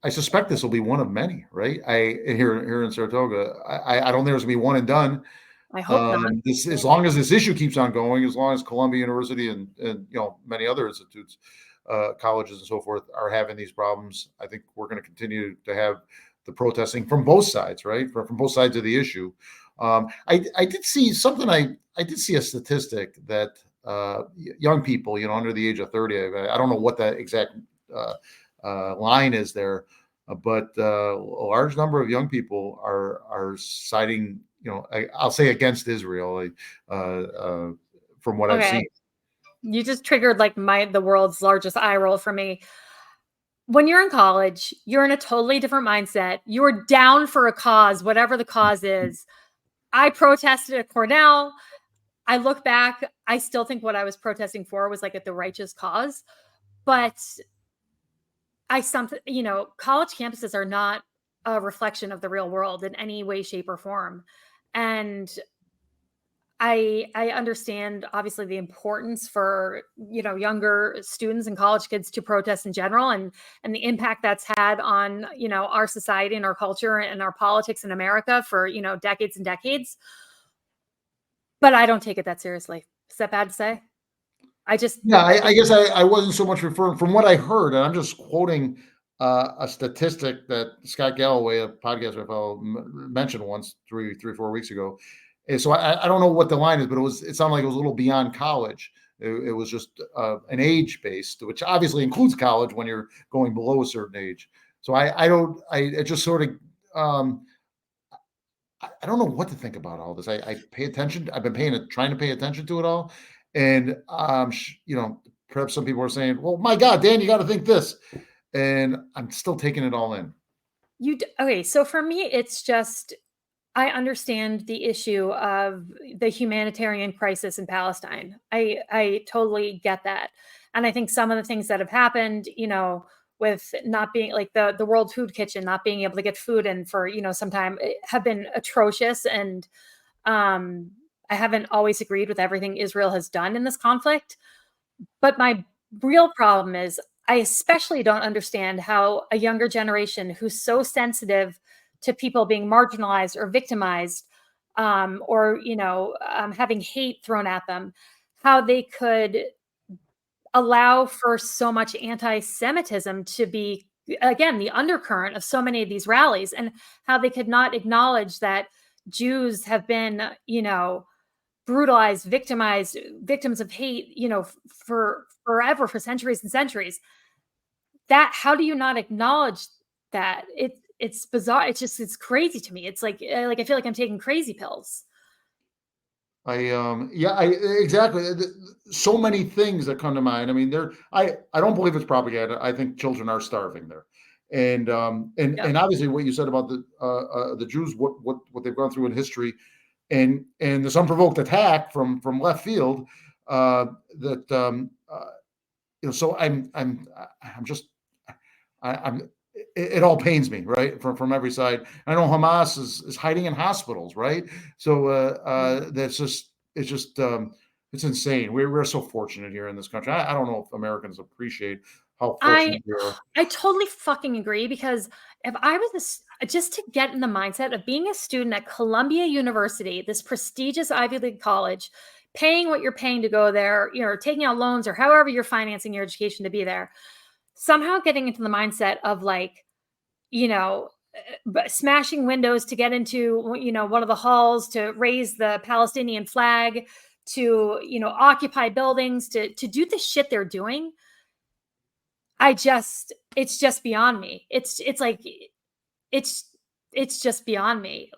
I suspect this will be one of many, right? Here in Saratoga, I don't think there's gonna be one and done. I hope not. As long as this issue keeps on going, as long as Columbia University and many other institutes, colleges and so forth are having these problems, I think we're going to continue to have the protesting from both sides, right? From both sides of the issue. I did see something. I did see a statistic that young people, under the age of 30, I don't know what that exact line is there, but a large number of young people are siding, I'll say against Israel, from what I've seen. You just triggered the world's largest eye roll for me. When you're in college, you're in a totally different mindset. You're down for a cause, whatever the cause is. I protested at Cornell. I look back, I still think what I was protesting for was the righteous cause. But college campuses are not a reflection of the real world in any way, shape, or form. And I understand obviously the importance for, younger students and college kids to protest in general, and the impact that's had on, our society and our culture and our politics in America for, decades and decades. But I don't take it that seriously. Is that bad to say? I guess I wasn't so much referring from what I heard, and I'm just quoting a statistic that Scott Galloway, a podcast I follow, mentioned once 3-4 weeks ago. And so I don't know what the line is, but it sounded like it was a little beyond college. It was just an age based, which obviously includes college when you're going below a certain age. So I just sort of, I don't know what to think about all this. I pay attention. I've been trying to pay attention to it all. And, perhaps some people are saying, well, my God, Dan, you got to think this. And I'm still taking it all in. Okay. So for me, it's just, I understand the issue of the humanitarian crisis in Palestine. I totally get that. And I think some of the things that have happened, with not being like the World Food Kitchen, not being able to get food in for, some time, have been atrocious. And I haven't always agreed with everything Israel has done in this conflict. But my real problem is I especially don't understand how a younger generation who's so sensitive to people being marginalized or victimized, or having hate thrown at them, how they could allow for so much anti-Semitism to be, again, the undercurrent of so many of these rallies, and how they could not acknowledge that Jews have been, brutalized, victimized, victims of hate, for forever, for centuries and centuries. That, how do you not acknowledge that? It's bizarre. It's crazy to me. It's like I feel like I'm taking crazy pills. Exactly. So many things that come to mind. I mean, I don't believe it's propaganda. I think children are starving there. And obviously what you said about the Jews, what they've gone through in history, and this unprovoked attack from left field, so it all pains me, right, from every side. I know Hamas is hiding in hospitals, right? So it's insane. We're so fortunate here in this country. I don't know if Americans appreciate how fortunate we are. I totally fucking agree, because if I was just to get in the mindset of being a student at Columbia University, this prestigious Ivy League college, paying what you're paying to go there, taking out loans or however you're financing your education to be there, somehow getting into the mindset of smashing windows to get into, one of the halls, to raise the Palestinian flag, to, occupy buildings, to do the shit they're doing. It's just beyond me. It's just beyond me.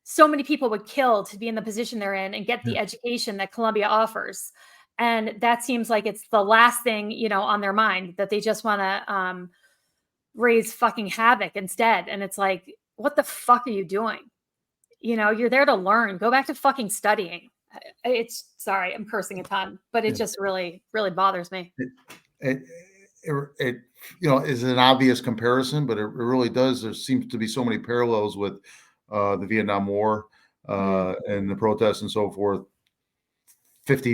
So many people would kill to be in the position they're in and get the education that Columbia offers. And that seems like it's the last thing, on their mind, that they just want to raise fucking havoc instead. And it's like, what the fuck are you doing? You're there to learn. Go back to fucking studying. Sorry, I'm cursing a ton, but it just really, really bothers me. It is an obvious comparison, but it really does. There seems to be so many parallels with the Vietnam War and the protests and so forth. 50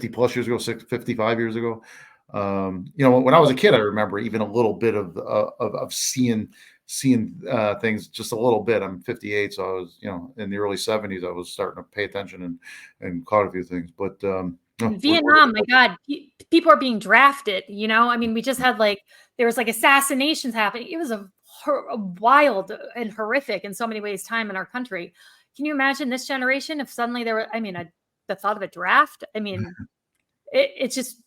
plus years ago, 55 years ago. When I was a kid, I remember even a little bit of seeing things, just a little bit. I'm 58, so I was, in the early 70s, I was starting to pay attention and caught a few things. But Vietnam, my God, people are being drafted. I mean, we just had there was assassinations happening. It was a wild and horrific in so many ways time in our country. Can you imagine this generation if suddenly there were? I mean, the thought of a draft. I mean, it's just,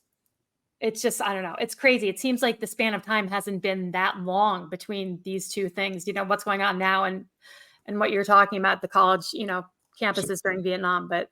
I don't know. It's crazy. It seems like the span of time hasn't been that long between these two things, what's going on now and what you're talking about, the college, campuses during Vietnam, but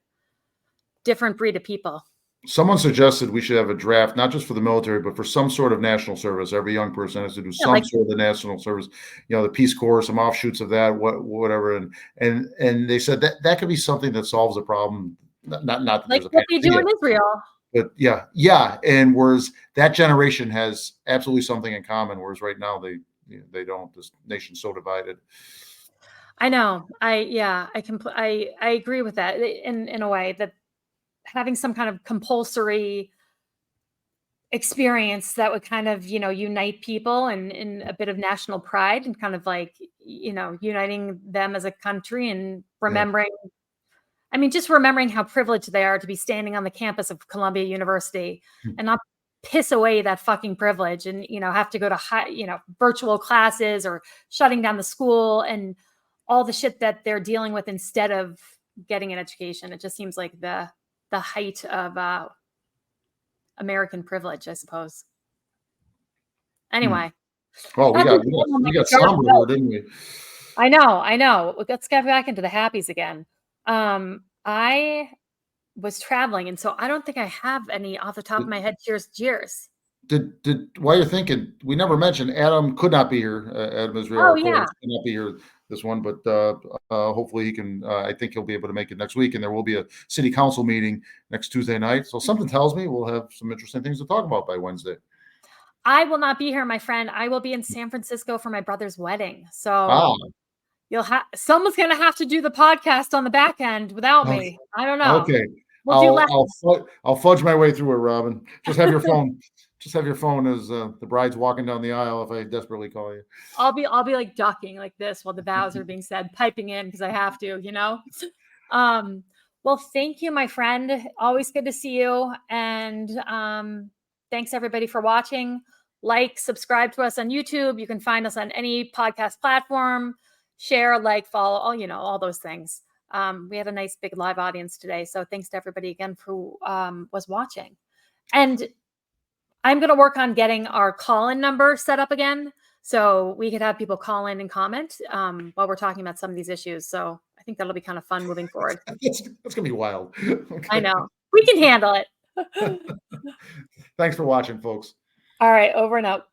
different breed of people. Someone suggested we should have a draft, not just for the military, but for some sort of national service. Every young person has to do some sort of national service, the Peace Corps, some offshoots of that, whatever. And they said that could be something that solves a problem. Not that like what they do in Israel. But yeah. And whereas that generation has absolutely something in common, whereas right now they don't. This nation's so divided. I know. I agree with that in a way, that having some kind of compulsory experience that would kind of, unite people and in a bit of national pride, and kind of uniting them as a country, and remembering, just remembering how privileged they are to be standing on the campus of Columbia University and not piss away that fucking privilege and, have to go to virtual classes or shutting down the school and all the shit that they're dealing with instead of getting an education. It just seems like the height of American privilege, I suppose. Anyway. Well, we got somber, didn't we? I know. Let's get back into the happies again. I was traveling, and so I don't think I have any off the top of my head. Jeers. While you're thinking, we never mentioned Adam could not be here. Adam Israel. Oh yeah, could not be here this one, but hopefully he can. I think he'll be able to make it next week, and there will be a city council meeting next Tuesday night. So something tells me we'll have some interesting things to talk about by Wednesday. I will not be here, my friend. I will be in San Francisco for my brother's wedding. So Ah, someone's going to have to do the podcast on the back end without okay. me. I don't know. Okay. We'll do less. I'll fudge my way through it, Robin. Just have your phone. Just have your phone as the bride's walking down the aisle if I desperately call you. I'll be like ducking like this while the vows are being said, piping in because I have to, you know. Well, thank you, my friend. Always good to see you. And thanks everybody for watching. Like, subscribe to us on YouTube. You can find us on any podcast platform. Share, like, follow, all those things. We had a nice big live audience today. So thanks to everybody again who was watching. And I'm going to work on getting our call-in number set up again so we could have people call in and comment while we're talking about some of these issues. So I think that'll be kind of fun moving forward. That's going to be wild. Okay. I know. We can handle it. Thanks for watching, folks. All right. Over and out.